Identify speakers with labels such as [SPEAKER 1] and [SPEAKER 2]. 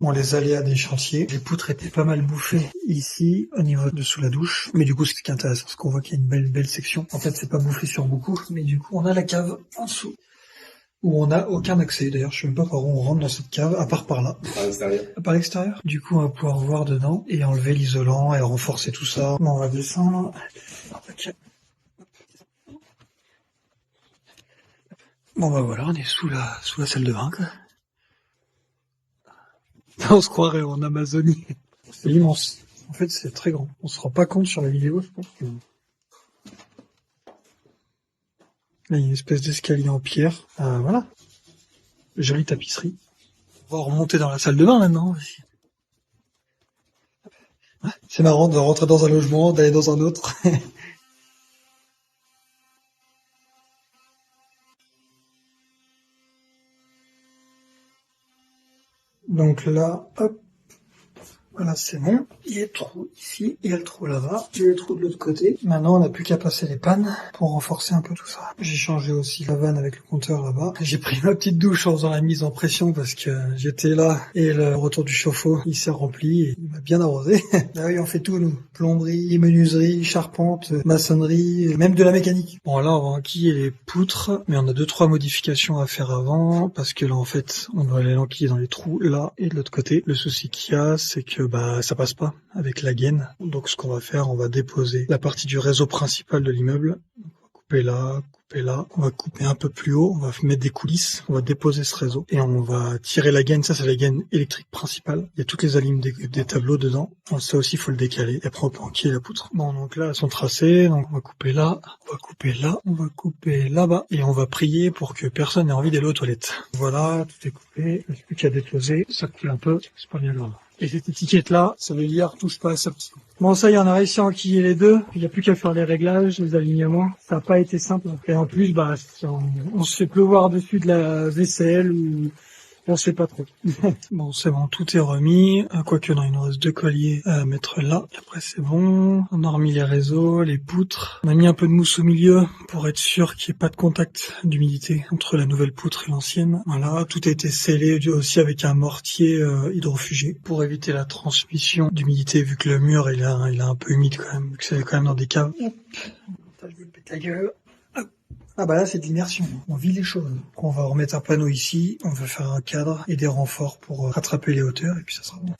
[SPEAKER 1] Bon, les aléas des chantiers. Les poutres étaient pas mal bouffées ici, au niveau de sous la douche. Mais du coup, ce qui est intéressant, c'est qu'on voit qu'il y a une belle section. En fait, c'est pas bouffé sur beaucoup, mais du coup, on a la cave en dessous, où on n'a aucun accès. D'ailleurs, je sais même pas par où on rentre dans cette cave, à part par là.
[SPEAKER 2] Par l'extérieur.
[SPEAKER 1] Par l'extérieur. Du coup, on va pouvoir voir dedans et enlever l'isolant et renforcer tout ça. Bon, on va descendre. Ok. Bon bah voilà, on est sous la salle de bain, quoi. On se croirait en Amazonie. C'est immense. En fait, c'est très grand. On se rend pas compte sur la vidéo, je pense que... Là, il y a une espèce d'escalier en pierre. Voilà. Jolie tapisserie. On va remonter dans la salle de bain maintenant aussi. C'est marrant de rentrer dans un logement, d'aller dans un autre. Donc là, hop, voilà, c'est bon. Il y a le trou ici, il y a le trou là-bas, il y a le trou de l'autre côté. Maintenant, on n'a plus qu'à passer les pannes pour renforcer un peu tout ça. J'ai changé aussi la vanne avec le compteur là-bas. J'ai pris ma petite douche en faisant la mise en pression parce que j'étais là et le retour du chauffe-eau, il s'est rempli et il m'a bien arrosé. Là, oui, on fait tout, nous. Plomberie, menuiserie, charpente, maçonnerie, même de la mécanique. Bon, là, on va enquiller les poutres, mais on a 2-3 modifications à faire avant parce que là, en fait, on doit les enquiller dans les trous là et de l'autre côté. Le souci qu'il y a, c'est que ça passe pas avec la gaine. Donc ce qu'on va faire, on va déposer la partie du réseau principal de l'immeuble. On va couper là, on va couper un peu plus haut, on va mettre des coulisses, on va déposer ce réseau et on va tirer la gaine. Ça, c'est la gaine électrique principale. Il y a toutes les alignes des tableaux dedans. Donc, ça aussi, il faut le décaler. Et après, on peut enquiller la poutre. Bon, donc là, elles sont tracées. Donc on va couper là, on va couper là, on va couper là-bas et on va prier pour que personne n'ait envie d'aller aux toilettes. Voilà, tout est coupé. Il n'y a plus qu'à déposer. Ça coule un peu, c'est pas bien grave. Et cette étiquette-là, ça veut dire touche pas à ça. Bon, ça y est, on a réussi à enquiller les deux. Il n'y a plus qu'à faire les réglages, les alignements. Ça n'a pas été simple. Et en plus, on se fait pleuvoir dessus de la vaisselle ou on sait pas trop. Bon, c'est bon, tout est remis. Quoique, non, il nous reste 2 colliers à mettre là. Et après, c'est bon. On a remis les réseaux, les poutres. On a mis un peu de mousse au milieu pour être sûr qu'il n'y ait pas de contact d'humidité entre la nouvelle poutre et l'ancienne. Voilà, tout a été scellé aussi avec un mortier hydrofugé pour éviter la transmission d'humidité vu que le mur, il est un peu humide quand même, vu que c'est quand même dans des caves. Hop. Je me pète la gueule. Ah bah là c'est de l'immersion, on vit les choses. On va remettre un panneau ici, on va faire un cadre et des renforts pour rattraper les hauteurs et puis ça sera bon.